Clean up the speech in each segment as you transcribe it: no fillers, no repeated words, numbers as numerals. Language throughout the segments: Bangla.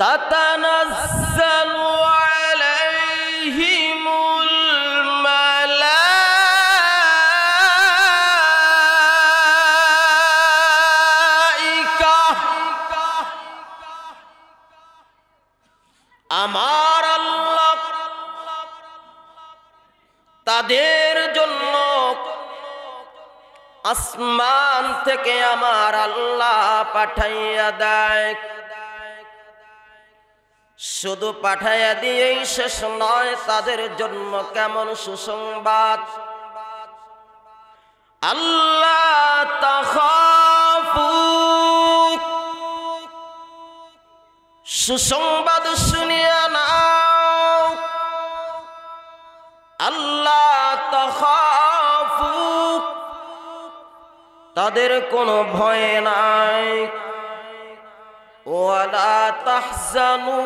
তাতানাজ্জালু আলাইহিমুল মালাইকা। আমার আল্লাহ তাদের জন্য আসমান থেকে আমার আল্লাহ পাঠাইয়া দেয়। শুধু পাঠাইয়া দিয়েই শেষ নয়, তাদের জন্য কেমন সুসংবাদ। আল্লাহ তাখাফু, সুসংবাদ শুনিয়া নাও। আল্লাহ তাখাফু, তাদের কোনো ভয় নাই। ওয়ালা তাহজানু,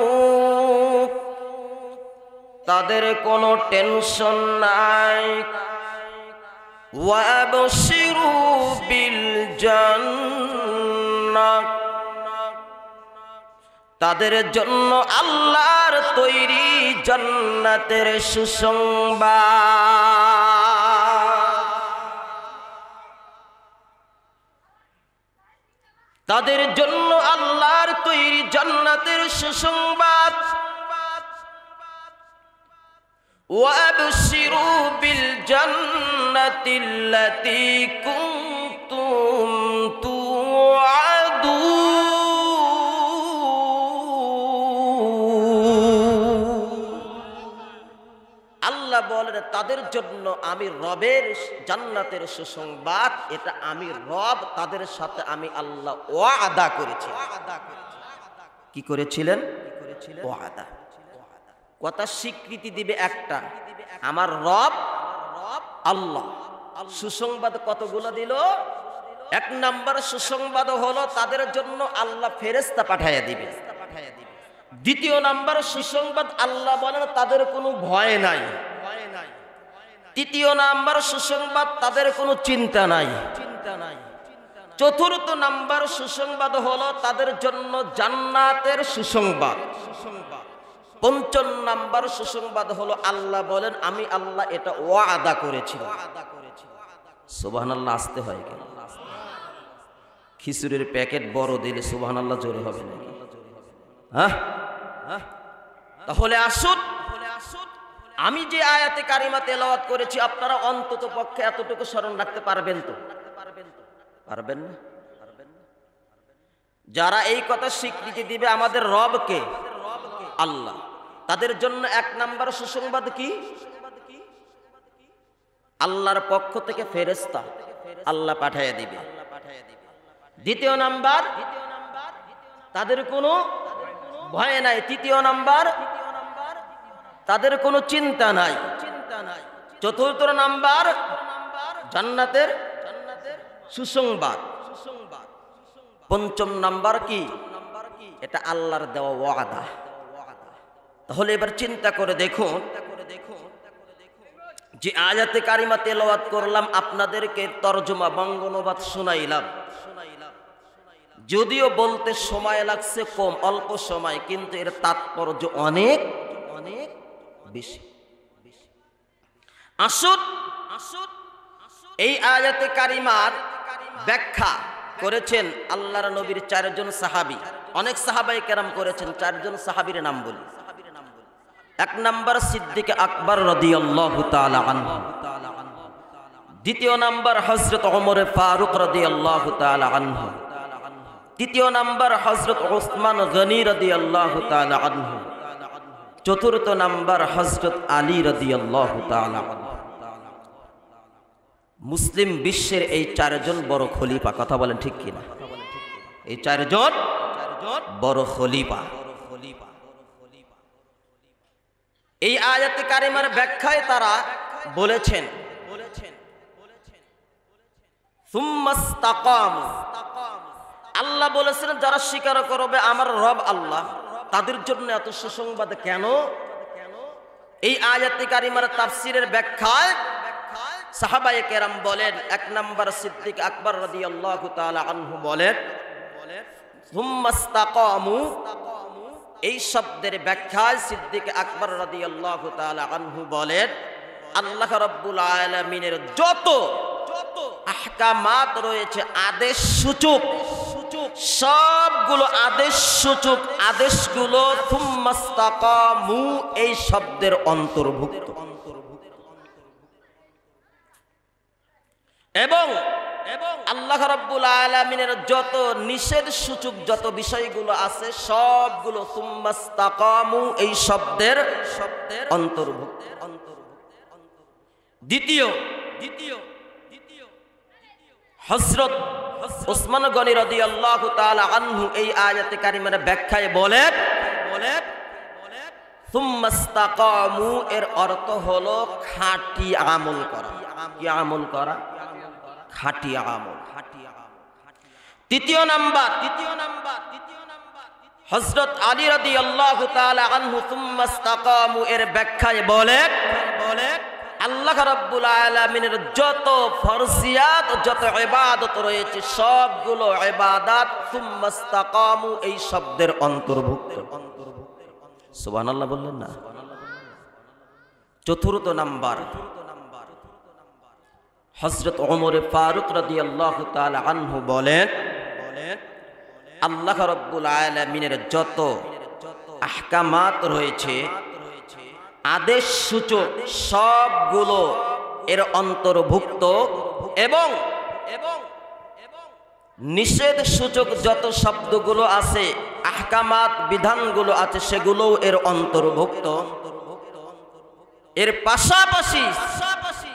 তাদের কোনো টেনশন নাই। ওয়াবশিরু বিল জান্নাহ, তাদের জন্য আল্লাহর তৈরি জান্নাতের সুসংবাদ। তাদের জন্য আল্লাহর তৈরি জান্নাতের সুসংবাদ। ওয়াবশিরু বিল জান্নাতিল্লাতী কুনতুম তুআদুন। আল্লাহ বলেন তাদের জন্য আমি রবের জান্নাতের সুসংবাদ, এটা আমি রব তাদের সাথে আমি আল্লাহ ওয়াদা করেছি। কি করেছিলেন? ওয়াদা। কথা স্বীকৃতি দিবে একটা, আমার রব আল্লাহ। সুসংবাদ কতগুলো দিল? এক নাম্বার সুসংবাদ হলো তাদের জন্য আল্লাহ ফেরেশতা পাঠাইয়া দিবে। দ্বিতীয় নাম্বার সুসংবাদ আল্লাহ বলেন তাদের কোনো ভয় নাই। তৃতীয় নাম্বার সুসংবাদ তাদের কোনো চিন্তা নাই। চতুর্থ নাম্বার সুসংবাদ হলো তাদের জন্য জান্নাতের সুসংবাদ। পঞ্চম নাম্বার সুসংবাদ হলো আল্লাহ বলেন আমি আল্লাহ এটা ওয়াদা করেছি। সুবহানাল্লাহ আসতে হয় কেন? খিচুড়ির প্যাকেট বড় দিলে সুবহানাল্লাহ জোরে হবে নাকি? হ্যাঁ, তাহলে আসুন, আমি যে আয়াতে কারিমা তেলাওয়াত করেছি আপনারা অন্তত পক্ষে এতটুকু স্মরণ রাখতে পারবেন তো? পারবেন না? যারা এই কথা স্বীকৃতি দিবে আমাদের রবকে আল্লাহ, তাদের জন্য এক নাম্বার সুসংবাদ কি? আল্লাহর পক্ষ থেকে ফেরেশতা আল্লাহ পাঠাইয়া দিবে। দ্বিতীয় নাম্বার তাদের কোনো ভয় নাই। তৃতীয় নাম্বার তাদের কোনো চিন্তা নাই। চতুর্থ নাম্বার জান্নাতের সুসংবাদ। পঞ্চম নাম্বার কি? এটা আল্লাহর দেওয়া ওয়াদা। তাহলে এবার চিন্তা করে দেখুন, যে আয়াতে কারিমা তেলাওয়াত করলাম আপনাদেরকে তরজমা বঙ্গানুবাদ শুনাইলাম, যদিও বলতে সময় লাগছে কম, অল্প সময়, কিন্তু এর তাৎপর্য অনেক অনেক বেশি। আসুন এই আয়াতে কারিমার ব্যাখ্যা করেছেন আল্লাহর নবীর চারজন সাহাবী। অনেক সাহাবায়ে কেরাম করেছেন, চারজন সাহাবীর নাম বলি। এক নাম্বার সিদ্দিক আকবর রাদিয়াল্লাহু তাআলা আনহু। দ্বিতীয় নাম্বার হযরত ওমর ফারুক রাদিয়াল্লাহু তাআলা আনহু। তৃতীয় নাম্বার হযরত উসমান গনি রাদিয়াল্লাহু তাআলা আনহু। চতুর্থ নাম্বার হযরত আলী রাদিয়াল্লাহু তাআলা আনহু। মুসলিম বিশ্বের এই চারজন বড় খলিফা। কথা বলেন ঠিক কিনা? এই চারজন বড় খলিফা। এই আয়াতে কারিমার ব্যাখ্যায় তারা বলেছেন সুম্মাস্তাকামু, আল্লাহ বলেছেন যারা স্বীকার করবে আমার রব আল্লাহ, তাদের জন্য এত সুসংবাদ কেন? এই আয়াতে কারিমার তাফসীরের ব্যাখ্যায় সাহাবায়ে কেরাম বলেন, এক নাম্বার সিদ্দিক আকবর রাদিয়াল্লাহু তাআলা আনহু বলেন সুম্মাস্তাকামু, এই শব্দের ব্যাখ্যায় সিদ্দিক আকবর রাদিয়াল্লাহু তাআলা আনহু বলেন, আল্লাহ রাব্বুল আলামিনের যত আহকামাত রয়েছে আদেশ সূচক, সবগুলো আদেশ সূচক আদেশগুলো সুম্মাস্তাকামু এই শব্দের অন্তর্ভুক্ত। এবং আল্লাহ রাব্বুল আলামিনের যত নিষেধ সূচক যত বিষয়গুলো আছে সবগুলো সুম্মাস্তাকামু এই শব্দের অন্তর্ভুক্ত। দ্বিতীয় হযরত উসমান গনি রাদিয়াল্লাহু তাআলা আনহু এই আয়াতে কারিমার ব্যাখ্যায় বলেন সুম্মাস্তাকামু এর অর্থ হলো খাঁটি আমল করা। কি আমল করা? খাঁটি আমল। তৃতীয় নাম্বার হযরত আলী রাদিয়াল্লাহু তাআলা আনহু সুম্মাস্তাকামু এর ব্যাখ্যায় বলেন আল্লাহ রাব্বুল আলামিনের যত ফরজিয়াত যত ইবাদত রয়েছে সবগুলো ইবাদত সুম্মাস্তাকামু এই শব্দের অন্তর্ভুক্ত। সুবহানাল্লাহ বললেন না? চতুর্থ নাম্বার হযরত ওমর ফারুক রাদিয়াল্লাহু তাআলা আনহু বলেন আল্লাহ রাব্বুল আলামিনের যত আহকামাত রয়েছে আদেশ সূচক সবগুলো এর অন্তর্ভুক্ত এবং নিষেধ সূচক যত শব্দগুলো আছে আহকামাত বিধানগুলো আছে সেগুলোও এর অন্তর্ভুক্ত। এর পাশাপাশি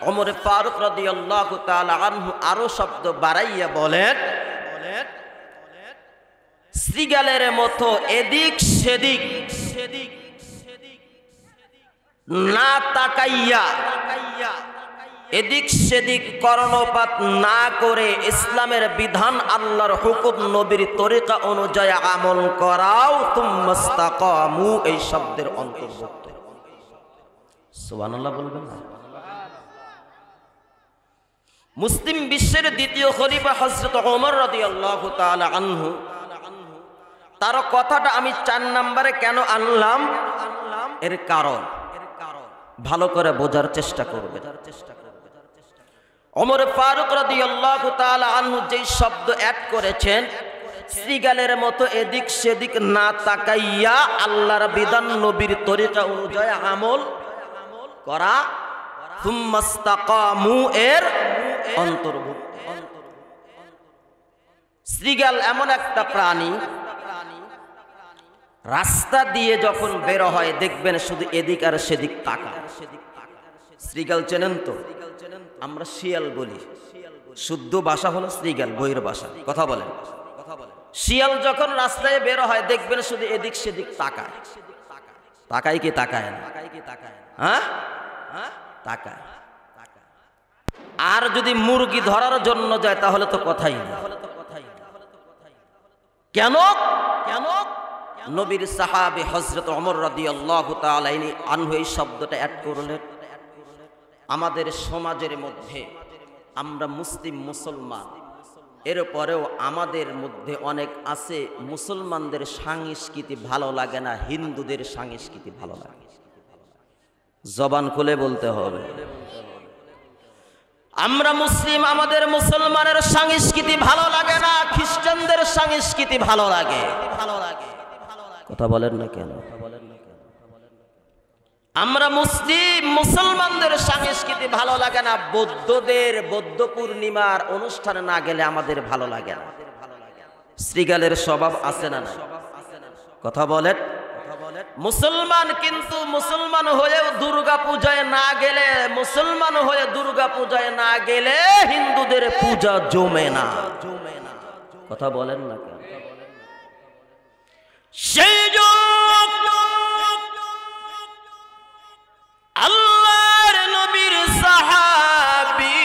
ওমর ফারুক রাদিয়াল্লাহু তাআলা আনহু আরো শব্দ বাড়াইয়া বলেন শ্রীগালের মতো এদিক সেদিক না তাকাইয়া এদিক সেদিক কর্ণপাত না করে ইসলামের বিধান আল্লাহর হুকুম নবীর তরিকা অনুযায়ী আমল করাও তুম্মাস্তাকামু এই শব্দের অন্তর্ভুক্ত। সুবহানাল্লাহ বলবেন না? মুসলিম বিশ্বের দ্বিতীয় খলিফা হযরত ওমর রাদিয়াল্লাহু তাআলা আনহু তার কথাটা আমি 4 নম্বরে কেন আনলাম এর কারণ ভালো করে বোঝার চেষ্টা করবে। ওমর ফারুক রাদিয়াল্লাহু তাআলা আনহু যেই শব্দ অ্যাড করেছেন শ্রীগালের মতো এদিক সেদিক না তাকাইয়া আল্লাহর বিধান নবীর তরিকা অনুযায়ী আমল করা সুম্মাস্তাকামু এর অন্তর্ভুক্ত। শ্রীগাল এমন একটা প্রাণী রাস্তা দিয়ে যখন বের হয় দেখবেন শুধু এদিক আর সেদিক তাকায়। শ্রীগাল চেনেন তো? আমরা শিয়াল বলি, শুদ্ধ ভাষা হলো শ্রীগাল, বইয়ের ভাষা। কথা বলেন। শিয়াল যখন রাস্তায় বের হয় দেখবেন শুধু এদিক সেদিক তাকায়। তাকায় কি তাকায় না? হ্যাঁ তাকায়। আর যদি মুরগি ধরার জন্য যায় তাহলে তো কথাই না। কেন? নবীর সাহাবী হযরত ওমর রাদিয়াল্লাহু তাআলা আনহু এই শব্দটা অ্যাড করলেন। আমাদের সমাজের মধ্যে আমরা মুসলিম মুসলমান, এরপরেও আমাদের মধ্যে অনেক আছে মুসলমানদের সংস্কৃতি ভালো লাগে না, হিন্দুদের সংস্কৃতি ভালো লাগে। জবান খুলে বলতে হবে। আমরা মুসলিম, আমাদের মুসলমানের সংস্কৃতি ভালো লাগে না, খ্রিস্টানদের সংস্কৃতি ভালো লাগে। কথা বলেন না কেন? আমরা মুসলিম, মুসলমানদের সংস্কৃতি ভালো লাগে না। বৌদ্ধদের বৌদ্ধ পূর্ণিমার অনুষ্ঠান না গেলে আমাদের ভালো লাগে না। শ্রীগালের স্বভাব আছে না না? কথা বলেন। মুসলমান কিন্তু মুসলমান হয়েও দুর্গা পূজায় না গেলে, মুসলমান হয়ে দুর্গা পূজায় না গেলে হিন্দুদের পূজা জমে না। কথা বলেন না কেন? সেই আল্লাহর নবীর সাহাবী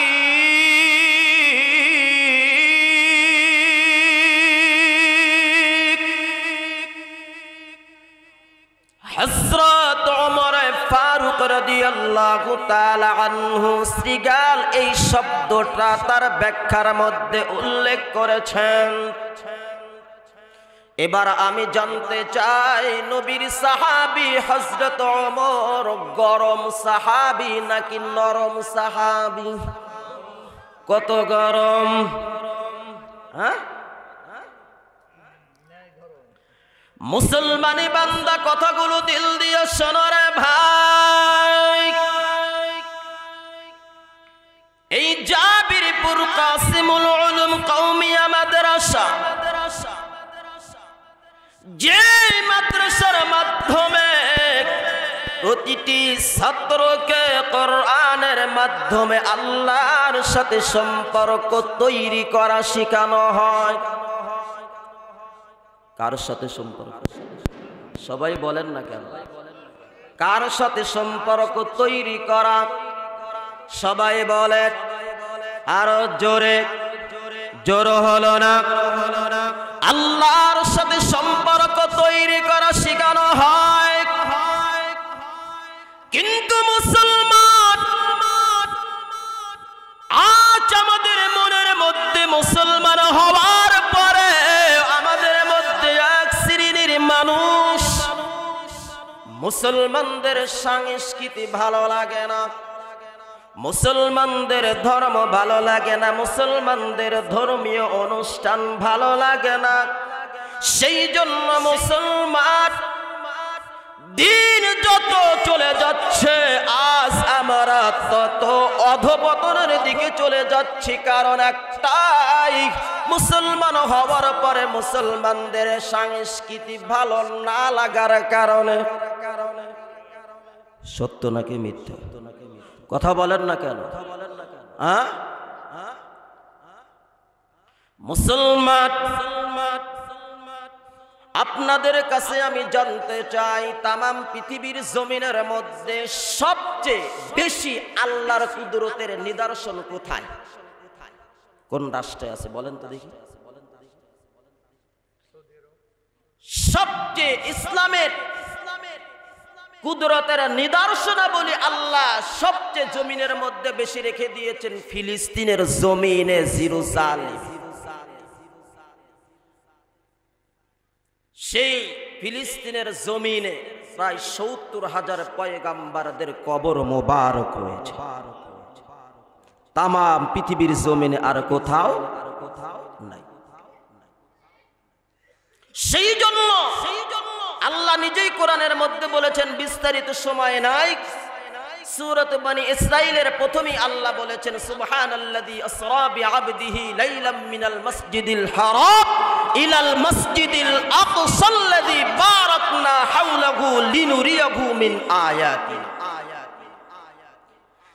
হযরত ওমর ফারুক রাদিয়াল্লাহু তাআলা আনহু শ্রীগাল এই শব্দটা তার ব্যাখ্যার মধ্যে উল্লেখ করেছেন। এবার আমি জানতে চাই নবীর সাহাবী হযরত ওমর গরম সাহাবী নাকি নরম সাহাবী? কত গরম? হ্যাঁ, মুসলমানি বান্দা কথাগুলো দিল দিয়ে শোনো রে ভাই। এই জাবিরপুর কাসিমুল উলুম কওমিয়া মাদ্রাসা, যে মাদ্রাসার মাধ্যমে প্রতিটি ছাত্রকে কোরআনের মাধ্যমে আল্লাহর সাথে সম্পর্ক তৈরি করা শেখানো হয়। কার সাথে সম্পর্ক? সবাই বলেন না কেন? কার সাথে সম্পর্ক তৈরি করা? সবাই বলেন, আরো জোরে। জোর হলো না? আল্লাহর সাথে সম্পর্ক তৈরি করা শেখানো হয়। কিন্তু মুসলমান আজ আমাদের মনের মধ্যে মুসলমান হওয়ার পরে আমাদের মধ্যে এক শ্রেণীর মানুষ মুসলমানদের সংস্কৃতি ভালো লাগে না, মুসলমানদের ধর্ম ভালো লাগে না, মুসলমানদের ধর্মীয় অনুষ্ঠান ভালো লাগে না। সেই জন্য মুসলমান দিন যত চলে যাচ্ছে আজ আমরা তত অধপতনের দিকে চলে যাচ্ছি। কারণ একটাই, মুসলমান হওয়ার পরে মুসলমানদের সংস্কৃতি ভালো না লাগার কারণে। সত্য নাকি মিথ্যা? কথা বলেন না কেন? মুসলমান, আপনাদের কাছে আমি জানতে চাই, তামাম পৃথিবীর জমিনের মধ্যে সবচেয়ে বেশি আল্লাহর কুদরতের নিদর্শন কোথায়? কোন রাষ্ট্রে আছে বলেন তো দেখি? সবচেয়ে ইসলামের কুদরতের নিদর্শনাবলী আল্লাহ সবচেয়ে জমিনের মধ্যে বেশি রেখে দিয়েছেন ফিলিস্তিনের জমিনে, জেরুজালেম। সেই ফিলিস্তিনের জমিনে প্রায় ৭০,০০০ পয়গাম্বারদের কবর মোবারক রয়েছে। তামাম পৃথিবীর জমিনে আর কোথাও নাই। সেই জন্য আল্লাহ নিজেই কোরআনের মধ্যে বলেছেন, বিস্তারিত সময় নাই, সূরাত বনি ইসরাঈলের প্রথমেই আল্লাহ বলেছেন, সুবহানাল্লাযী আসরা বিআবদিহি লাইলাম মিনাল মাসজিদিল হারাম ইলাল মাসজিদিল আকসাল্লাযী বারাকনা হাওলাহু লিনুরিয়াহু মিন আয়াতিনা।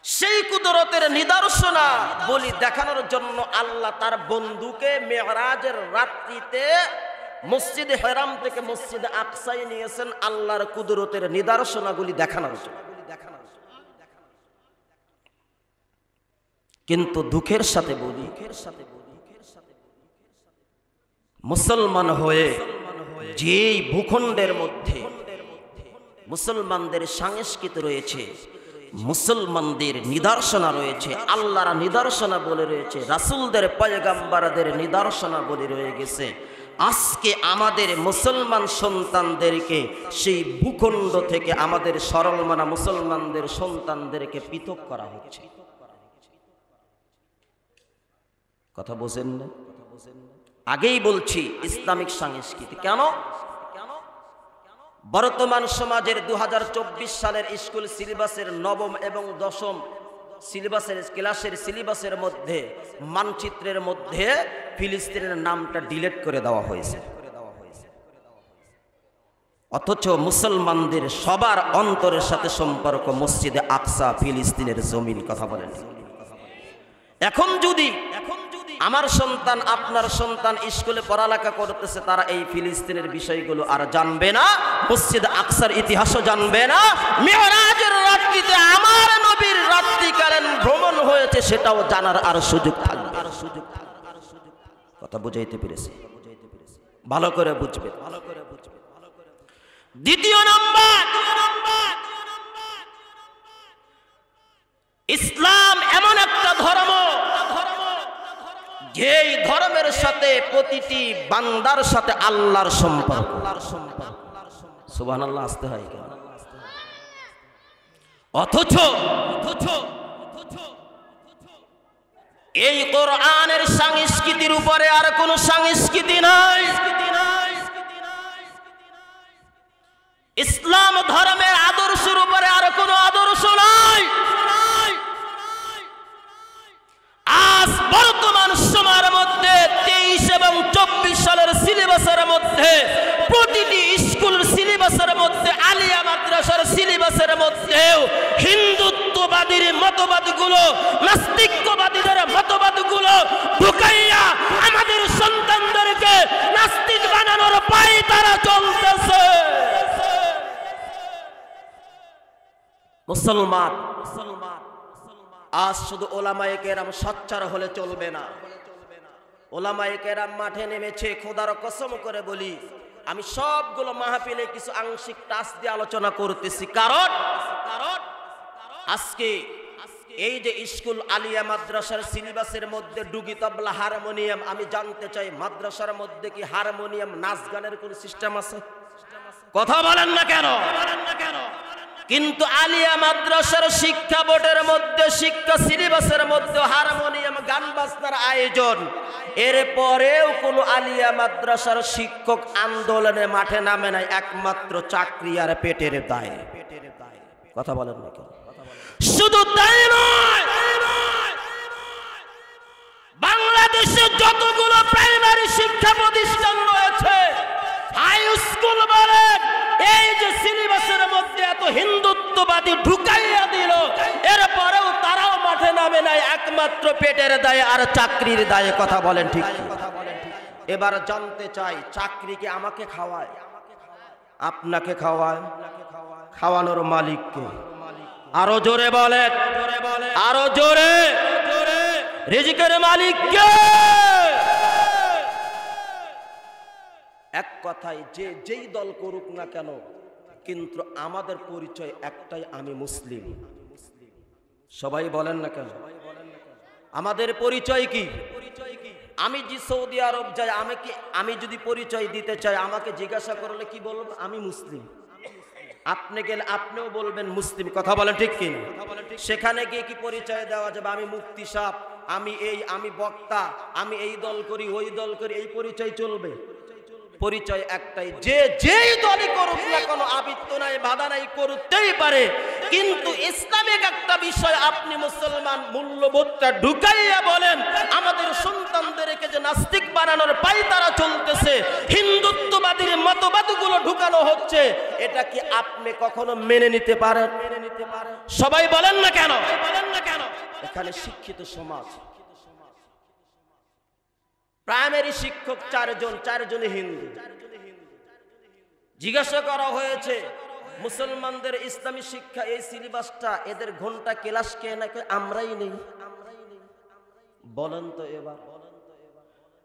সেই কুদরতের নিদর্শনা বলি দেখানোর জন্য আল্লাহ তার বন্ধুকে মেরাজের রাত্রিতে মসজিদে হারাম থেকে মসজিদে আকসায় নিয়েছেন আল্লাহর কুদরতের নিদর্শনাগুলি দেখানোর জন্য। কিন্তু দুঃখের সাথে বলি, মুসলমান হয়ে যেই ভূখণ্ডের মধ্যে মুসলমানদের সংস্কৃতি রয়েছে, মুসলমানদের নিদর্শনা রয়েছে, আল্লাহর নিদর্শনা বলে রয়েছে, রাসূলদের পয়গাম্বারদের নিদর্শনা বলে রয়ে গেছে, আজকে আমাদের মুসলমান সন্তানদেরকে সেই ভূখণ্ড থেকে আমাদের সরলমানা মুসলমানদের সন্তানদেরকে পৃথক করা হচ্ছে। কথা বোঝেন না? আগেই বলছি ইসলামিক সংস্কৃতি কেন বর্তমান সমাজের 2024 সালের স্কুল সিলেবাসের নবম এবং দশম সিলেবাসের ক্লাসের সিলেবাসের মধ্যে মানচিত্রের মধ্যে ফিলিস্তিনের নামটা ডিলিট করে দেওয়া হয়েছে, অথচ মুসলমানদের সবার অন্তরের সাথে সম্পর্ক মসজিদে আকসা ফিলিস্তিনের জমিন। কথা বলেন। এখন যদি আমার সন্তান আপনার সন্তান স্কুলে পড়ালেখা করতেছে, তারা এই ফিলিস্তিনের বিষয়গুলো আর জানবে না, মসজিদ আকসার ইতিহাসও জানবে না, মিরাজের রাত্রিতে আমার নবীর রাত্রিকালীন ভ্রমণ হয়েছে সেটাও জানার আর সুযোগ থাকবে। কথা বুঝাইতে পেরেছি? ভালো করে বুঝবে। দ্বিতীয় নাম্বার, ইসলাম এমন একটা ধর্ম যেই ধর্মের সাথে প্রতিটি বান্দার সাথে আল্লাহর সম্পর্ক। সুবহানাল্লাহ আসতে হয় কেন? অথচ এই কোরআনের সংস্কৃতির উপরে আর কোন সংস্কৃতি নাই। ইসলাম ধর্মের আদর্শের উপরে আর কোন আদর্শ নাই। আজ বর্তমান সময়ের মধ্যে 23 এবং 24 সালের সিলেবাসের মধ্যে প্রতিটি স্কুল সিলেবাসের মধ্যে আলিয়া মাদ্রাসার সিলেবাসের মধ্যেও হিন্দুত্ববাদীর মতবাদগুলো, নাস্তিকবাদীদের মতবাদগুলো ঢুকাইয়া আমাদের সন্তানদেরকে নাস্তিক বানানোর পায় তারা চলতেছে। মুসলমান আজ শুধু ওলামায়ে কেরাম সোচ্চার হলে চলবে না। ওলামায়ে কেরাম মাঠে নেমেছে। খোদার কসম করে বলি, আমি সবগুলো মাহফিলে কিছু আংশিক টাচ দিয়ে আলোচনা করতেছি। কারণ আজকে এই যে স্কুল আলিয়া মাদ্রাসার সিলেবাসের মধ্যে ডুগি তবলা হারমোনিয়াম, আমি জানতে চাই মাদ্রাসার মধ্যে কি হারমোনিয়াম নাচ গানের কোন সিস্টেম আছে? কথা বলেন না কেন? কিন্তু আলিয়া মাদ্রাসার শিক্ষা বোর্ডের মধ্যে, শিক্ষা সিলেবাসের মধ্যে হারমোনিয়াম গান বাজনার আয়োজন। এরপরেও কোন আলিয়া মাদ্রাসার শিক্ষক আন্দোলনে মাঠে নামে নাই, একমাত্র চাকরি আর পেটের দায়ে। কথা বলেন না কেন? শুধু তাই নয়, বাংলাদেশে যতগুলো প্রাইমারি শিক্ষা প্রতিষ্ঠান রয়েছে, হাই স্কুল বলেন, এই যে সিলেবাসের মধ্যে এত হিন্দুত্ববাদী ঢুকাইয়া দিল, এরপরেও তারাও মাঠে নামে নাই, একমাত্র পেটের দায়ে আর চাকরির দায়ে। কথা বলেন ঠিক? এবার জানতে চাই, চাকরি কি আমাকে খাওয়ায়, আপনাকে খাওয়ায়? খাওয়ানোর মালিক কে? আরো জোরে বলেন, আরো জোরে। রিজিকের মালিক কে? এক কথায় যেই দল করুক না কেন, কিন্তু আমাদের পরিচয় একটাই, আমি মুসলিম। সবাই বলেন না কেন? আমাদের পরিচয় কি? আমি যে সৌদি আরব যাই, আমি যদি পরিচয় দিতে চাই, আমাকে জিজ্ঞাসা করলে কি বলবো? আমি মুসলিম। আপনি গেলে আপনিও বলবেন মুসলিম। কথা বলেন ঠিক কি? সেখানে গিয়ে কি পরিচয় দেওয়া যাবে? আমি মুফতি সাহেব, আমি বক্তা, আমি এই দল করি, ওই দল করি, এই পরিচয় চলবে? পরিচয় একটাই, যেই দলই করুক না কোনো আবৃত্ত নাই, বাধা নাই, করতেই পারে। কিন্তু ইসলামিক একটা বিষয়, আপনি মুসলমান মূল্যবোধটা ঢুকাইয়া বলেন আমাদের সন্তানদেরকে যে নাস্তিক বানানোর পায় তারা চলতেছে, হিন্দুত্ববাদীর মতবাদগুলো ঢুকানো হচ্ছে, এটা কি আপনি কখনো মেনে নিতে পারেন? সবাই বলেন না কেন? এখানে শিক্ষিত সমাজ, প্রাইমারি শিক্ষক চারজনে হিন্দু। জিজ্ঞাসা করা হয়েছে মুসলমানদের ইসলামী শিক্ষা এই সিলেবাসটা, এদের ঘন্টা ক্লাস কে না কে? আমরাই নেই। বলেন তো এবার,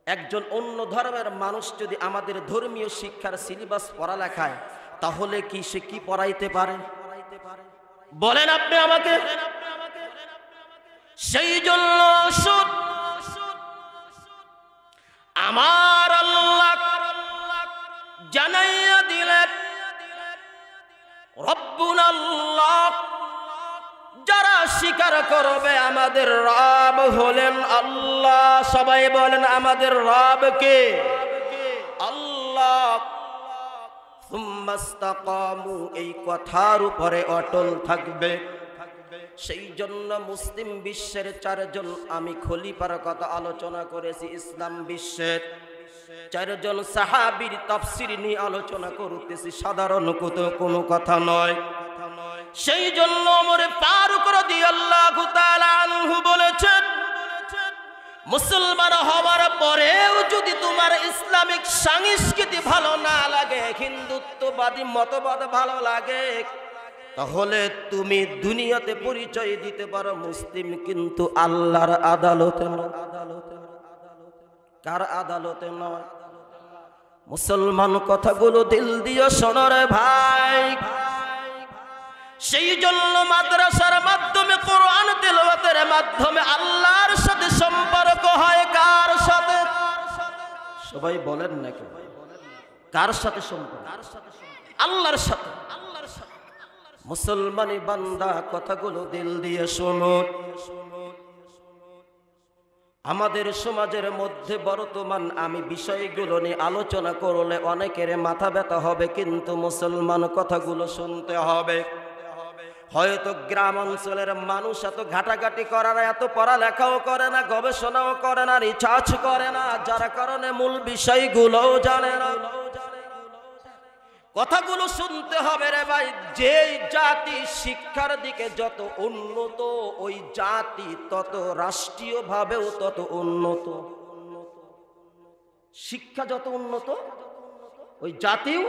একজন অন্য ধর্মের মানুষ যদি আমাদের ধর্মীয় শিক্ষার সিলেবাস পড়ালেখায়, তাহলে কি সে কি পড়াইতে পারে? বলেন আপনি আমাকে। সেই জন্য আমার আল্লাহ জানাইয়া দিলেন, রব্বুল আল্লাহ, যারা স্বীকার করবে আমাদের রব হলেন আল্লাহ। সবাই বলেন আমাদের রব কে? আল্লাহ। সুম্মাস্তাকামু, এই কথার উপরে অটল থাকবে। সেই জন্য মুসলিম বিশ্বের চারজন, আমি খলিফার কথা আলোচনা করেছি, ইসলাম বিশ্বের চারজন সাহাবীর তাফসীর নিয়ে আলোচনা করতেছি, সাধারণ কোনো কথা নয়। সেই জন্য ওমর ফারুক রাদিয়াল্লাহু তাআলা আনহু বলেছেন, মুসলমান হওয়ার পরেও যদি তোমার ইসলামিক সংস্কৃতি ভালো না লাগে, হিন্দুত্ববাদী মতবাদ ভালো লাগে, তাহলে তুমি দুনিয়াতে পরিচয় দিতে পারো মুসলিম, কিন্তু আল্লাহর আদালতে নয়। কার আদালতে নয়? মুসলমান কথাগুলো দিল দিয়ে শোনো রে ভাই। সেই জন্য মাদ্রাসার মাধ্যমে, কোরআন তেলাওয়াতের মাধ্যমে আল্লাহর সাথে সম্পর্ক হয় কার সাথে? সবাই বলেন না কেন? কার সাথে সম্পর্ক? আল্লাহর সাথে। মুসলমানি বান্দা কথাগুলো দিল দিয়ে শুনুন। আমাদের সমাজের মধ্যে বর্তমান আমি বিষয়গুলো নিয়ে আলোচনা করলে অনেকের মাথা ব্যথা হবে, কিন্তু মুসলমান কথাগুলো শুনতে হবে। হয়তো গ্রাম অঞ্চলের মানুষ এত ঘাটাঘাটি করে না, এত পড়ালেখাও করে না, গবেষণাও করে না, রিসার্চ করে না, যার কারণে মূল বিষয়গুলোও জানে না। কথাগুলো শুনতে হবে রে ভাই। যে জাতি শিক্ষার দিকে যত উন্নত, ওই জাতি তত রাষ্ট্রীয়ভাবেও তত উন্নত। শিক্ষা যত উন্নত, ওই জাতিও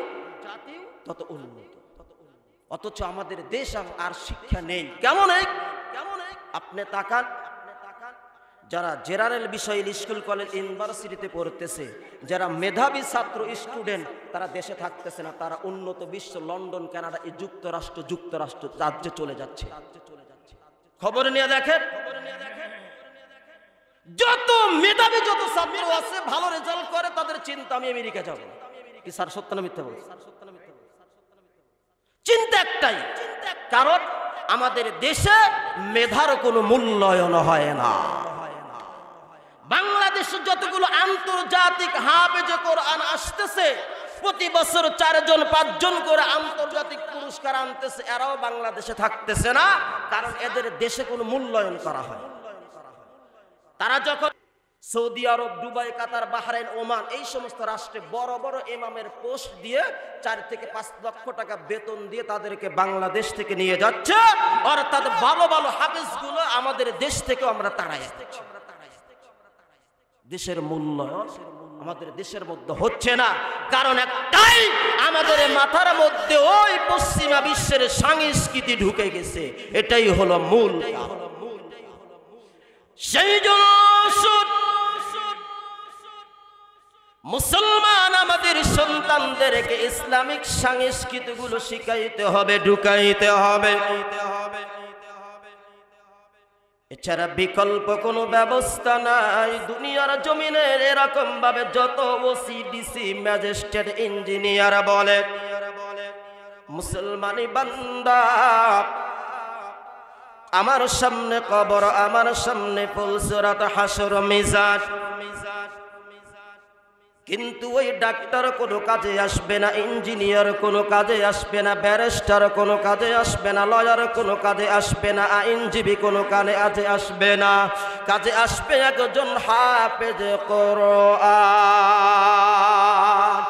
তত উন্নত। অথচ আমাদের দেশ আর শিক্ষা নেই। কেমন? আপনি তাকান, যারা জেনারেল বিষয়ে স্কুল কলেজ ইউনিভার্সিটিতে পড়তেছে, যারা মেধাবী ছাত্র স্টুডেন্ট, তারা দেশে থাকতেছে না, তারা উন্নত বিশ্ব লন্ডন, কানাডা, যুক্তরাষ্ট্র রাজ্যে চলে যাচ্ছে। খবর নিয়ে দেখেন, যত মেধাবী যত ছাত্র আছে ভালো রেজাল্ট করে, তাদের চিন্তা আমি আমেরিকা যাব। কি স্যার সত্য না মিথ্যা বলছি? চিন্তা একটাই, কারণ আমাদের দেশে মেধার কোনো মূল্যায়ন হয় না। বাংলাদেশে যতগুলো আন্তর্জাতিক হাফেজে কোরআন আসতেছে, প্রতি বছর 4 জন 5 জন করে আন্তর্জাতিক পুরস্কার আনতেছে, এরাও বাংলাদেশে থাকতেছে না, কারণ এদের দেশে কোনো মূল্যায়ন করা হয়। তারা যখন সৌদি আরব, দুবাই, কাতার, বাহরাইন, ওমান এই সমস্ত রাষ্ট্রে বড় বড় ইমামের পোস্ট দিয়ে 4 থেকে 5 লক্ষ টাকা বেতন দিয়ে তাদেরকে বাংলাদেশ থেকে নিয়ে যাচ্ছে, অর্থাৎ ভালো ভালো হাফেজগুলো আমাদের দেশ থেকে আমরা তাড়াই যাচ্ছি। দেশের মূল্যায়ন আমাদের দেশের মধ্যে হচ্ছে না, কারণ একটাই, আমাদের মাথার মধ্যে ওই পশ্চিমা বিশ্বের সংস্কৃতি ঢুকে গেছে। এটাই হলো মূল কারণ। সেই জন্য মুসলমান আমাদের সন্তানদেরকে ইসলামিক সংস্কৃতিগুলো শিখাইতে হবে, ঢুকাইতে হবে। এছাড়া বিকল্প কোনো ব্যবস্থা নাই দুনিয়ার জমিনে। এরকম ভাবে যত ওসি, ডিসি, ম্যাজিস্ট্রেট, ইঞ্জিনিয়ার বলে, মুসলমানি বান্দা, আমার সামনে কবর, আমার সামনে পুলসিরাত, হাসর, মিজান, কিন্তু ওই ডাক্তার কোনো কাজে আসবে না, ইঞ্জিনিয়ার কোনো কাজে আসবে না, ব্যারিস্টার কোনো কাজে আসবে না, লয়ার কোনো কাজে আসবে না, আইনজীবী কোনো কাজে আসবে না। কাজে আসবে একজন হাফেজে কোরআন।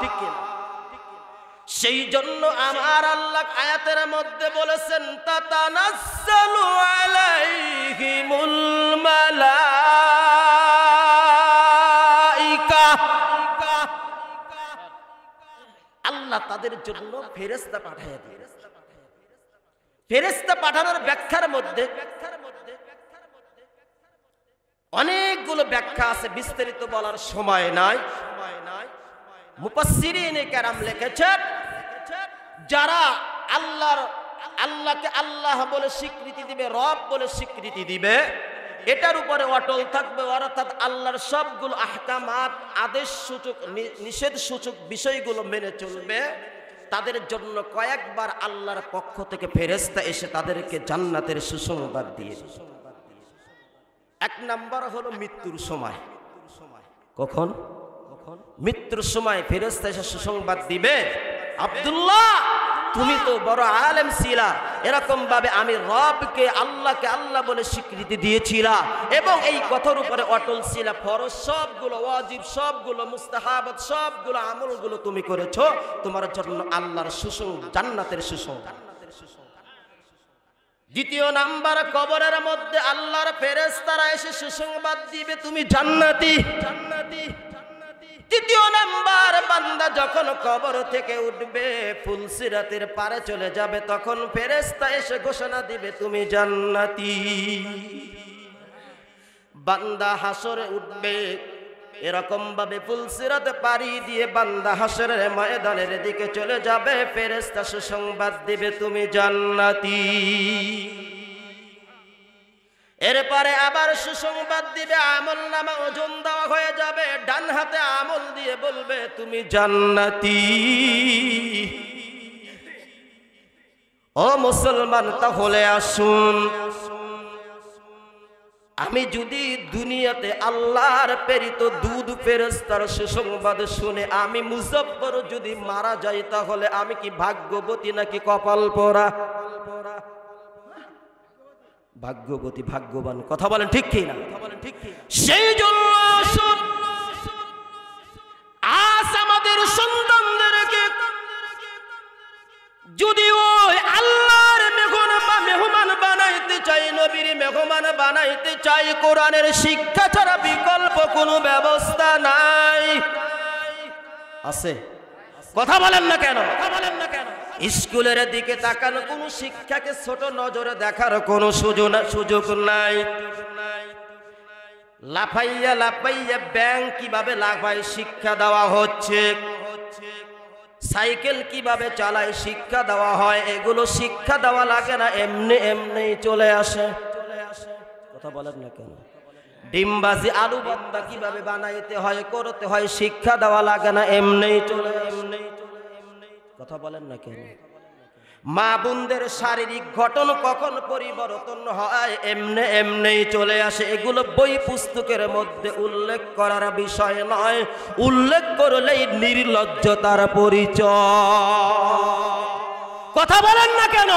ঠিক কি? সেই জন্য আমার আল্লাহ আয়াতের মধ্যে বলেছেন, তাতানাজ্জালু আলাইহিমুল মালাইকা, আল্লাহ তাদের জন্য ফেরেশতা পাঠিয়ে দেন। ফেরেশতা পাঠানোর ব্যাখ্যার মধ্যে অনেকগুলো ব্যাখ্যা আছে, বিস্তারিত বলার সময় নাই। মুফাসসিরিনে কেরাম লিখেছেন, যারা আল্লাহকে আল্লাহ বলে স্বীকৃতি দিবে, রব বলে স্বীকৃতি দিবে, এটার উপরে অটল থাকবে, অর্থাৎ আল্লাহর সবগুলো আহকামাত, আদেশ সূচক, নিষেধ সূচক বিষয়গুলো মেনে চলবে, তাদের জন্য কয়েকবার আল্লাহর পক্ষ থেকে ফেরেশতা এসে তাদেরকে জান্নাতের সুসংবাদ দিয়ে। 1 নাম্বার হলো মৃত্যুর সময়। কখন? মৃত্যুর সময় ফেরেশতা এসে সুসংবাদ দিবে, আব্দুল্লাহ তুমি তো বড় আলেম ছিলা, এরকম ভাবে আমি রবকে, আল্লাহকে আল্লাহ বলে স্বীকৃতি দিয়েছিলা এবং এই কথার উপরে অটল ছিলা, ফরজ সবগুলো, ওয়াজিব সবগুলো, মুস্তাহাবাত সবগুলো আমলগুলো তুমি করেছো, তোমার জন্য আল্লাহর জান্নাতের সুসংবাদ। 2 নাম্বার, কবরের মধ্যে আল্লাহর ফেরেশতারা এসে সুসংবাদ দিবে তুমি জান্নাতি। 3 নাম্বার, বান্দা যখন কবর থেকে উঠবে, ফুলসিরাতের পারে চলে যাবে, তখন ফেরেশতা এসে ঘোষণা দিবে তুমি জান্নাতি। বান্দা হাসরে উঠবে, এরকম ভাবে ফুলসিরাতে পাড়ি দিয়ে বান্দা হাসরের ময়দানের দিকে চলে যাবে, ফেরেশতা সুসংবাদ দিবে তুমি জান্নাতি। এরপরে আবার সুসংবাদ দিবে, আমলনামা ওজন দেওয়া হয়ে যাবে, ডান হাতে আমল দিয়ে বলবে তুমি জান্নাতি। ও মুসলমান, তাহলে আসুন, আমি যদি দুনিয়াতে আল্লাহর প্রেরিত দুধ ফেরেশতার সুসংবাদ শুনে আমি মুজফফর যদি মারা যাই, তাহলে আমি কি ভাগ্যবতী নাকি কপাল পোড়া? ভাগ্যবতী, ভাগ্যবান। কথা বলেন ঠিক কি না? সেই জন্য আজ আমাদের সন্তানদেরকে যদি ওই আল্লাহর মেহমান বানাইতে চাই, নবীর মেহমান বানাইতে চাই, কোরআনের শিক্ষা ছাড়া বিকল্প কোনো ব্যবস্থা নাই। আছে? কথা বলেন না কেন? স্কুলের দিকে তাকানো, কোন শিক্ষাকে ছোট নজরে দেখার কোনো সুযোগ নাই। লাফাইয়া লাফাইয়া ব্যাংক কিভাবে লাফায় শিক্ষা দেওয়া হচ্ছে, সাইকেল কিভাবে চালায় শিক্ষা দেওয়া হয়। এগুলো শিক্ষা দেওয়া লাগে না, এমনি এমনি চলে আসে। কথা বলেন না কেন? ডিমবাজি আলু ভর্তা কিভাবে বানাইতে হয় করতে হয় শিক্ষা দেওয়া লাগে না, এমনি চলে এমনি। কথা বলেন না কেন? মা বোনদের শারীরিক গঠন কখন পরিবর্তন হয়, এমনি এমনি চলে আসে। এগুলো বই পুস্তকের মধ্যে উল্লেখ করার বিষয় নয়, উল্লেখ করলেই নির্লজ্জতার পরিচয়। কথা বলেন না কেন?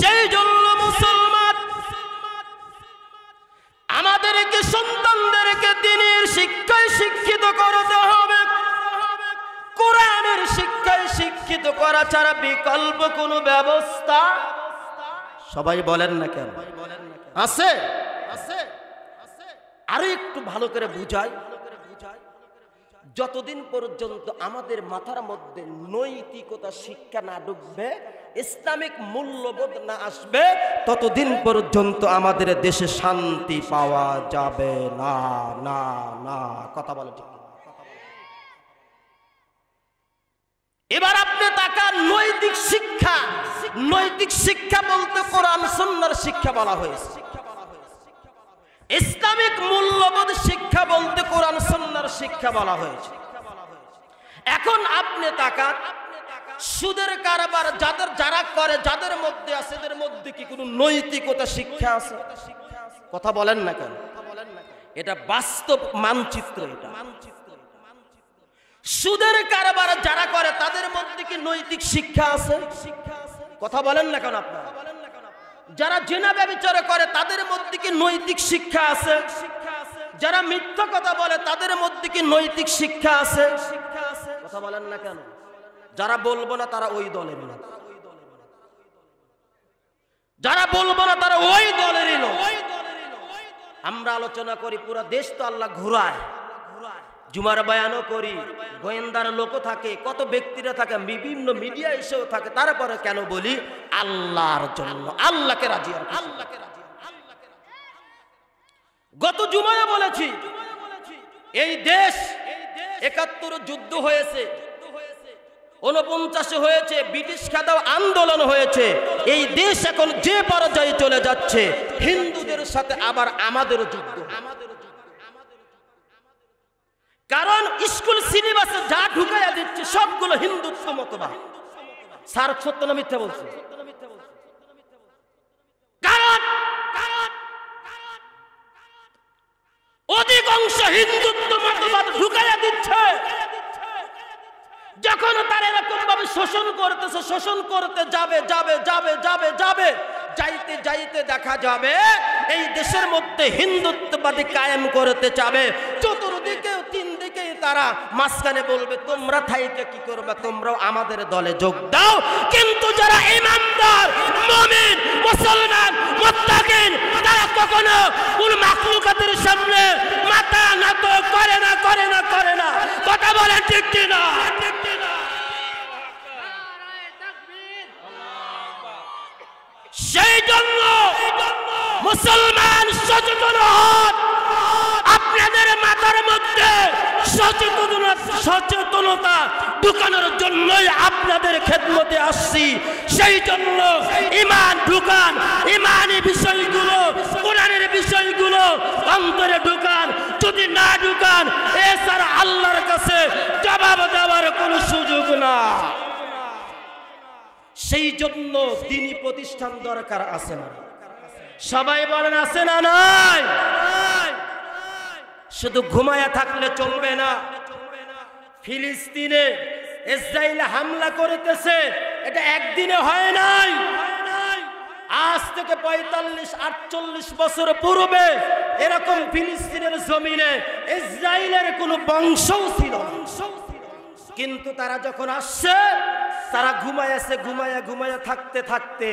সেই জন্য মুসলমান আমাদেরকে সন্তানদেরকে দ্বীনের শিক্ষায় শিক্ষিত করতে হবে। কোরআনের শিক্ষায় শিক্ষিত করা ছাড়া বিকল্প কোনো ব্যবস্থা সবাই বলেন না কেন আছে? আরো একটু ভালো করে বুঝাই, যতদিন পর্যন্ত আমাদের মাথার মধ্যে নৈতিকতা শিক্ষা না ঢুকবে, ইসলামিক মূল্যবোধ না আসবে, ততদিন পর্যন্ত আমাদের দেশে শান্তি পাওয়া যাবে না। না না, কথা বলে ঠিক। এবার আপনি তাকান, নৈতিক শিক্ষা, নৈতিক শিক্ষা বলতে কোরআন সুন্নাহর শিক্ষা বলা হয়েছে। ইসলামিক মূল্যবোধ শিক্ষা বলতে কোরআন সুন্নাহর শিক্ষা বলা হয়েছে। এখন আপনি তাকান, সুদের কারবার যারা করে, যাদের মধ্যে আছে, এদের মধ্যে কি কোনো নৈতিকতা শিক্ষা আছে? কথা বলেন না কেন? এটা বাস্তব মানচিত্র। এটা সুদের কারবার যারা করে তাদের মধ্যে কি নৈতিক শিক্ষা আছে? কথা বলেন না কেন আপনারা? যারা জিনা ব্যভিচার করে তাদের মধ্যে কি নৈতিক শিক্ষা আছে? যারা মিথ্যা কথা বলে তাদের মধ্যে কি নৈতিক শিক্ষা আছে? কথা বলেন না কেন? যারা বলবো না তারা ওই দলের না, যারা বলবো না তারা ওই দলেরই লোক। আমরা আলোচনা করি, পুরো দেশ তো আল্লাহ ঘুরায়, জুমার বয়ানও করি, গোয়েন্দার লোকও থাকে, কত ব্যক্তিরা থাকে, বিভিন্ন মিডিয়া এসেও থাকে। তারপরে কেন বলি? আল্লাহর জন্য, আল্লাহকে রাজি। গত জুমায় বলেছি, এই দেশ ৭১ যুদ্ধ হয়েছে, 49 হয়েছে, ব্রিটিশ খেদাও আন্দোলন হয়েছে। এই দেশ এখন যে পর্যায়ে চলে যাচ্ছে, হিন্দুদের সাথে আবার আমাদেরও যুদ্ধ। কারণ স্কুল সিলেবাসে যা ঢুকাইয়া দিচ্ছে সবগুলো হিন্দুত্ব মতবাদ। স্যার সত্য না মিথ্যা বলছে? কারণ অধিকাংশ হিন্দুত্ব মতবাদ ঢুকাইয়া দিচ্ছে। যখন তারা এরকম ভাবে শোষণ করতেছে, শোষণ করতে যাবে যাবে যাবে যাবে যাবে যাইতে যাইতে দেখা যাবে এই দেশের মধ্যে হিন্দুত্ববাদী কায়েম করতে চাবে। চতুর্দিকে তিন দিকে তারা, মাঝখানে বলবে তোমরা থাইকে কি করবে, তোমরাও আমাদের দলে যোগ দাও। কিন্তু যারা ইমানদার, মুমিন, মুসলমান, মুত্তাকিন, তারা কখনো কোন মাখলুকাতের সামনে মাথা নত করে না, করে না, করে না। কথা বলেন ঠিক কি না? সেই জন্য মুসলমান সচেতন হন। আপনাদের মাথার মধ্যে সচেতনতা ঢুকানোর জন্যই আপনাদের খেদমতে আসছি। সেই জন্য ঈমান ঢুকান, ঈমানি বিষয়গুলো, কোরআনের বিষয়গুলো অন্তরে ঢুকান। যদি না ঢুকান, এছাড়া আল্লাহর কাছে জবাব দেওয়ার কোনো সুযোগ না। সেই জন্য দ্বীনি প্রতিষ্ঠান দরকার আছে না? সবাই বলেন আছে না নাই? শুধু ঘুমায়া থাকলে চলবে না। ফিলিস্তিনে ইসরায়েল হামলা করেছে, এটা একদিনে হয় নাই। আজ থেকে 45-48 বছর পূর্বে এরকম ফিলিস্তিনের জমিনে ইসরায়েলের কোনো বংশও ছিল না। কিন্তু তারা যখন আসছে, তারা ঘুমায়া থাকতে থাকতে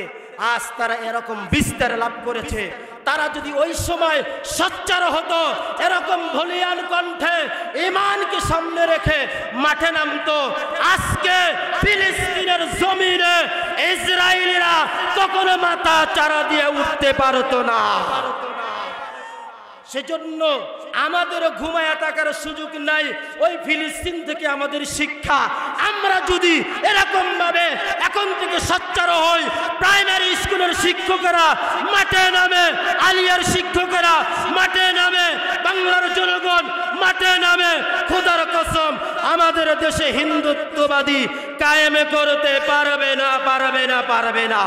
আজ তারা এরকম বিস্তার লাভ করেছে। তারা যদি ওই সময় সোচ্চার হতো, এরকম ভলিয়ান কণ্ঠে ঈমানকে সামনে রেখে মাঠে নামতো, আজকে ফিলিস্তিনের জমিনে ইসরায়েলিরা কখনো মাথা চারা দিয়ে উঠতে পারতো না। সেজন্য আমাদের ঘুমায়া থাকার সুযোগ নাই। ওই ফিলিস্তিন থেকে আমাদের শিক্ষা, আমরা যদি এরকম ভাবে এখন থেকে সোচ্চার হই, প্রাইমারি স্কুলের শিক্ষকেরা মাঠে নামে, আলিয়ার শিক্ষকেরা মাঠে নামে, বাংলার জনগণ মাঠে নামে, খোদার কসম আমাদের দেশে হিন্দুত্ববাদী কায়েমে করতে পারবে না, পারবে না, পারবে না।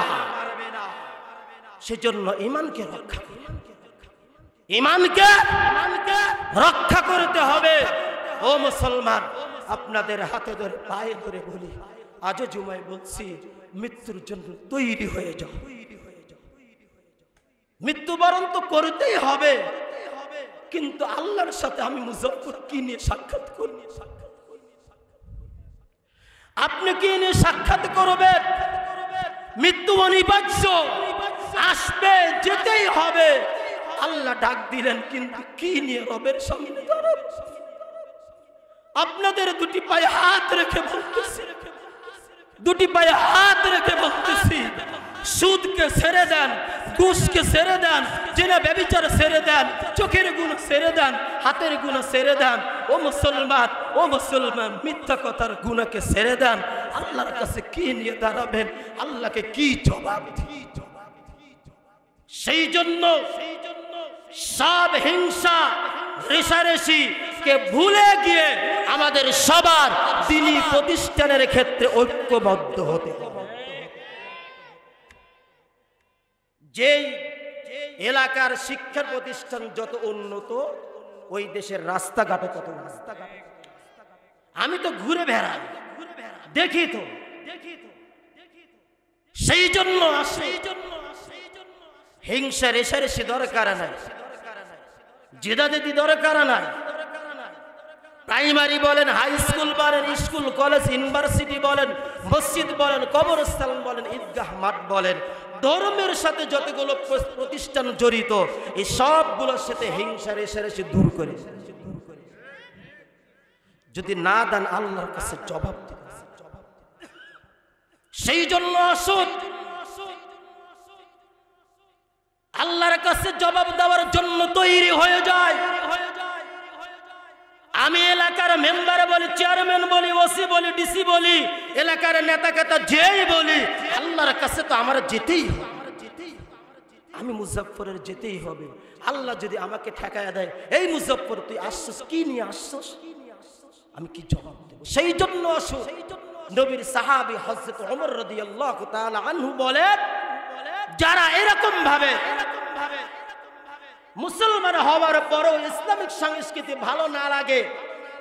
সেজন্য ঈমানকে রক্ষা, ঈমানকে রক্ষা করতে হবে। ও মুসলমান, আপনাদের হাতে ধরে পায়ে ধরে বলি, আজও জুমায় বলছি, মৃত্যুর জন্য তৈরি হয়ে যাও। মৃত্যুবরণ তো করতেই হবে, কিন্তু আল্লাহর সাথে আমি মুজফফর কি নিয়ে সাক্ষাৎ করব? আপনি কি নিয়ে সাক্ষাৎ করবেন? মৃত্যু অনিবার্য, আসবে, যেতেই হবে। আল্লাহ ডাক দিলেন, কিন্তু কি নিয়ে রবের সামনে দাঁড়াব? আপনাদের দুটি পায়ে হাত রেখে বলতেছি, দুটি পায়ে হাত রেখে বলতেছি, সুদকে ছেড়ে দেন, ঘুষকে ছেড়ে দেন, জেনা ব্যভিচার ছেড়ে দেন, চোখের গুণ ছেড়ে দেন, হাতের গুণ ছেড়ে দেন। ও মুসলমান, ও মুসলমান, মিথ্যা কথার গুণকে ছেড়ে দেন। আল্লাহর কাছে কি নিয়ে দাঁড়াবেন? আল্লাহকে কি জবাব দিবেন? সেই জন্য সব হিংসা রেষারেষি কে ভুলে গিয়ে আমাদের সবার দ্বীনি প্রতিষ্ঠানের ক্ষেত্রে ঐক্যবদ্ধ হতে হবে। যেই এলাকার শিক্ষা প্রতিষ্ঠান যত উন্নত, ওই দেশের রাস্তাঘাটে তত রাস্তাঘাট। আমি তো ঘুরে বেড়াই, দেখি তো। সেই জন্য হিংসা রেষারেষি দরকার নাই, জেদাজেদি দরকার নাই। প্রাইমারি বলেন, হাই স্কুল বলেন, স্কুল, কলেজ, ইউনিভার্সিটি বলেন, মসজিদ বলেন, কবরস্থান বলেন, ঈদগাহ মাঠ বলেন, ধর্মের সাথে যতগুলো প্রতিষ্ঠান জড়িত, এই সবগুলোর সাথে হিংসা রেষারেষি দূর করে। যদি না দেন, আল্লাহর কাছে জবাব দিবেন। সেই জন্য আসুন, আল্লাহর কাছে জবাব দেওয়ার জন্য তৈরি হয়ে যায়। আমি এলাকার মেম্বার বলি, চেয়ারম্যান বলি, ওসি বলি, ডিসি বলি, এলাকার নেতা কেতা যেই বলি, আল্লাহর কাছে তো আমার যেতেই হবে। আমি মুজফফরের যেতেই হবে। আল্লাহ যদি আমাকে ঠেকায়া দেয়, এই মুজফফর তুই আসছস, কি নিয়ে আসছস, আমি কি জবাব দেব? সেই জন্য আসুন, নবীর সাহাবী হযরত ওমর রাদিয়াল্লাহু তাআলা আনহু বলেন, যারা এরকম ভাবে মুসলমান হওয়ার পরও ইসলামিক সংস্কৃতি ভালো না লাগে,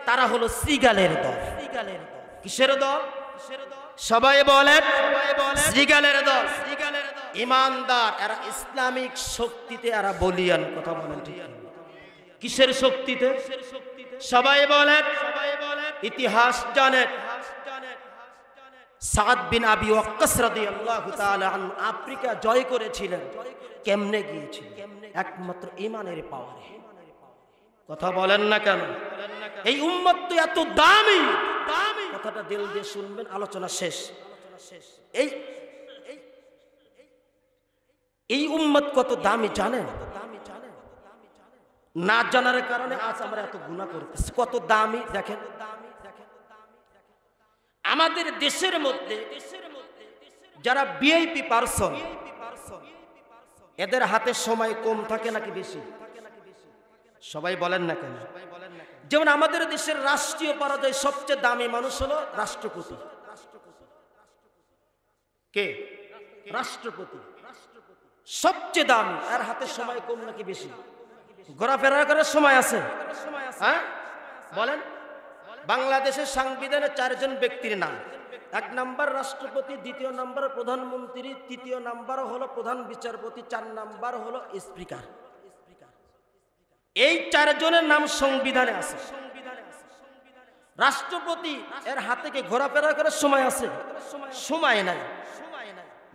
তারা হলো শ্রীগালের দল। কিসের দল? সবাই বলেন, শ্রীগালের দল। ইমানদার এরা, ইসলামিক শক্তিতে এরা বলিয়ান। কথা বলেন ঠিক? কিসের শক্তিতে? সবাই বলেন, ইতিহাস জানেন। সাদ বিন আবি ওয়াক্কাস রাদিয়াল্লাহু তাআলা আনহু আফ্রিকা জয় করেছিলেন। কেমনে গিয়েছিলেন? একমাত্র ঈমানের পাওয়ারে। কথা বলেন না কেন? এই উম্মত তো এত দামি, কথাটা দিল দিয়ে শুনবেন, আলোচনা শেষ। এই উম্মত কত দামি জানেন? না জানার কারণে আজ আমরা এত গুনাহ করতেছি। কত দামি দেখেন। আমাদের দেশের মধ্যে যারা ভিআইপি পারসন এদের হাতে সময় কম থাকে নাকি বেশি? সবাই বলেন না কেন? যেমন আমাদের দেশের রাষ্ট্রীয় পর্যায়ে সবচেয়ে দামি মানুষ হলো রাষ্ট্রপতি। কে? রাষ্ট্রপতি সবচেয়ে দামি। আর হাতে সময় কম নাকি বেশি? ঘোরাফেরা করার সময় আছে? হ্যাঁ বলেন। বাংলাদেশের সংবিধানে 4 জন ব্যক্তির নাম। 1 নম্বর রাষ্ট্রপতি, 2য় নম্বর প্রধানমন্ত্রী, 3য় নম্বর হলো প্রধান বিচারপতি, 4 নম্বর হলো স্পিকার। এই 4 জনের নাম সংবিধানে আছে। রাষ্ট্রপতি এর হাতে কি ঘোরাফেরা করার সময় আছে? সময় নাই।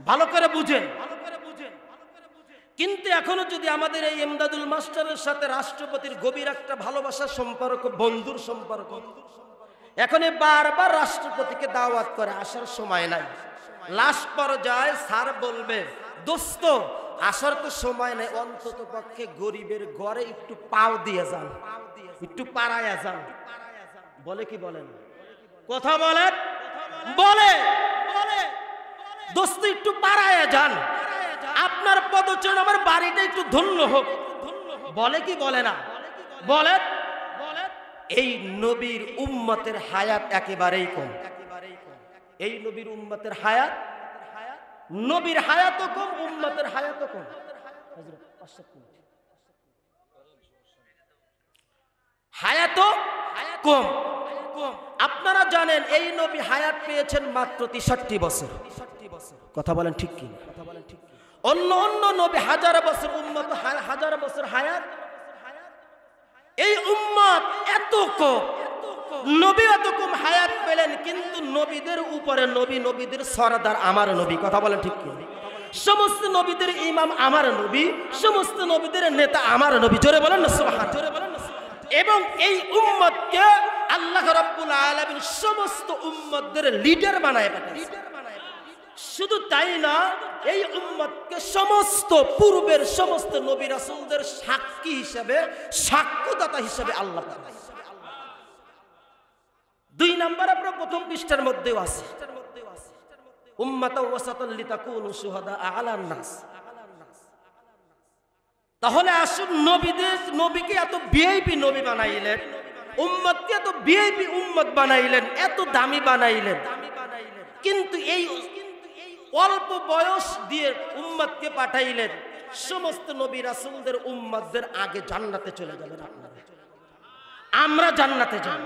ভালো করে বুঝেন। কিন্তু এখনো যদি আমাদের এই এমদাদুল মাস্টারের সাথে রাষ্ট্রপতির গভীর একটা ভালোবাসার সম্পর্ক, বন্ধুর সম্পর্ক, এখন বারবার রাষ্ট্রপতিকে দাওয়াত করে, আসার সময় নাই। লাস্ট পর্যায়ে স্যার বলবে, দোস্ত আসার তো সময় নেই, অন্তত পক্ষে গরিবের ঘরে একটু পাও দিয়ে যান, একটু পাড়ায়া যান। বলে কি বলেন? কথা বলেন। বলে দোস্ত একটু পাড়ায়া যান, আপনার পদচরণ আমার বাড়িটা একটু ধন্য হোক। বলে কি বলে না? বলে। এই নবীর উম্মতের হায়াত একেবারেই কম। এই নবীর উম্মতের হায়াত, নবীর হায়াতও কম, উম্মতের হায়াতও কম। হায়াতও কম। আপনারা জানেন এই নবী হায়াত পেয়েছেন মাত্র 63 বছর। কথা বলেন ঠিক কি? অন্য অন্য নবী 1000 বছর, উম্মত 1000 বছর হায়াত। এই উম্মত এত কম, নবী এত কম হায়াত পেলেন, কিন্তু নবীদের উপরে নবী, নবীদের সরদার আমার নবী। কথা বলেন ঠিক কি? সমস্ত নবীদের ইমাম আমার নবী, সমস্ত নবীদের নেতা আমার নবী। জোরে বলেন না সুবহানাল্লাহ। এবং এই উম্মতকে আল্লাহ রাব্বুল আলামিন সমস্ত উম্মতদের লিডার বানায় পাঠিয়েছেন। শুধু তাই না, এই উম্মতকে সমস্ত পূর্বের সমস্ত নবী রাসূলদের সাক্ষী হিসেবে, সাক্ষ্যদাতা হিসেবে আল্লাহ পাঠাইছেন। 2 নম্বর আপনার প্রথম পৃষ্ঠার মধ্যেও আছে, উম্মাতাও ওয়াসাতাল লিতাকুনু শুহাদা আলান নাস। তাহলে আসুন, নবীকে এত ভিআইপি নবী বানাইলেন, উম্মতকে এত ভিআইপি উম্মত বানাইলেন, এত দামি বানাইলেন, কিন্তু এই অল্প বয়স দিয়ে উম্মতকে পাঠাইলেন। সমস্ত নবী রাসূলদের উম্মতদের আগে জান্নাতে চলে যাবেন আপনারা, আমরা জান্নাতে যাব।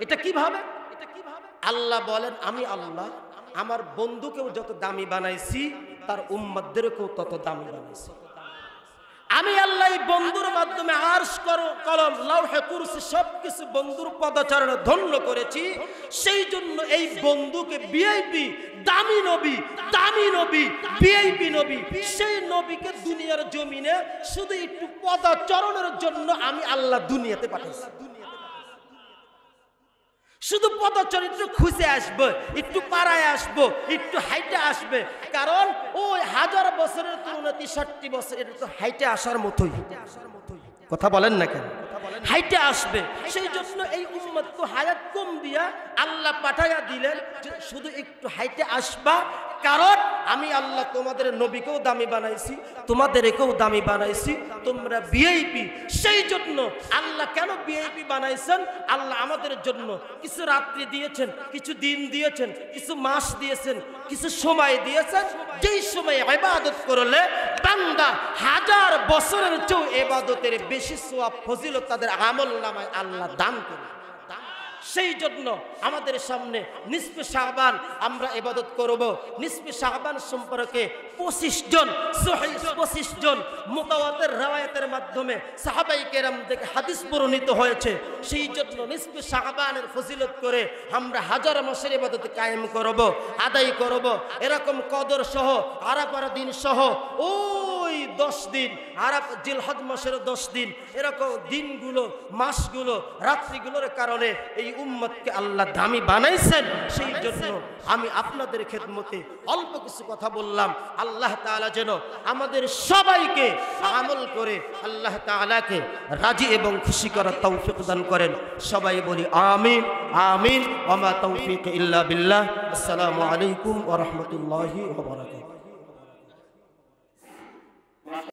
এটা কিভাবে? আল্লাহ বলেন, আমি আল্লাহ আমার বন্ধুকেও যত দামি বানাইছি, তার উম্মতদেরকেও তত দামি বানাইছি। আমি আল্লাহ এই বন্ধুর মাধ্যমে আরশ, কলম, লৌহে, কুরসি সবকিছু বন্ধুর পদচারণে ধন্য করেছি। সেই জন্য এই বন্ধুকে ভিআইপি, দামি নবী, দামি নবী, ভিআইপি নবী, সেই নবীকে দুনিয়ার জমিনে শুধু একটু পদচারণের জন্য আমি আল্লাহ দুনিয়াতে পাঠাইছি। শুধু পদচরিত্র খুঁজে আসবে, একটু পাড়ায় আসবো, একটু হাইটে আসবে। কারণ ওই 1000 বছরের তুলনায় 63 বছর, এটা তো হাইটে আসার মতোই। কথা বলেন না কেন? হাইটে আসবে। সেই জন্য এই উম্মতকে হায়াত কম দিয়া আল্লাহ পাঠাইয়া দিলেন, শুধু একটু হাইটে আসবা। কারণ আমি আল্লাহ তোমাদের নবীকেও দামি বানাইছি, তোমাদেরকেও দামি বানাইছি, তোমরা ভিআইপি। সেই জন্য আল্লাহ কেন ভিআইপি বানাইছেন? আল্লাহ আমাদের জন্য কিছু রাত্রি দিয়েছেন, কিছু দিন দিয়েছেন, কিছু মাস দিয়েছেন, কিছু সময় দিয়েছেন, যেই সময় ইবাদত করলে বান্দা 1000 বছরের চেয়েও ইবাদতের বেশি সওয়াব, ফজিলত তাদের আমলনামায় আল্লাহ দান করেন। সেই জন্য আমাদের সামনে নিসফে শাবান আমরা ইবাদত করব। নিসফে শাবান সম্পর্কে 25 জন সহিহ, 25 জন মুতাওয়াতির riwayaতের মাধ্যমে সাহাবায়ে কেরাম থেকে হাদিস বর্ণিত হয়েছে। সেই জন্য নিসফে শাবানের ফজিলত করে আমরা 1000 মাসের ইবাদত কায়েম করব, আদায় করব। এরকম কদর সহ, আরাফার দিন সহ, ওই ওই 10 দিন আরব জিলহজ মাসের 10 দিন এরকম দিনগুলো মাসগুলো রাত্রিগুলোর কারণে এই উম্মতকে আল্লাহ দামি বানাইছেন। সেই জন্য আমি আপনাদের খেদমতে অল্প কিছু কথা বললাম। আল্লাহ তাআলা যেন আমাদের সবাইকে আমল করে আল্লাহ তাআলাকে রাজি এবং খুশি করার তৌফিক দান করেন। সবাই বলি আমিন আমিন। ওয়া মা তৌফিক ইল্লা বিল্লাহ। আসসালামু আলাইকুম ওয়া রাহমাতুল্লাহি ওয়া বারাকাতুহু।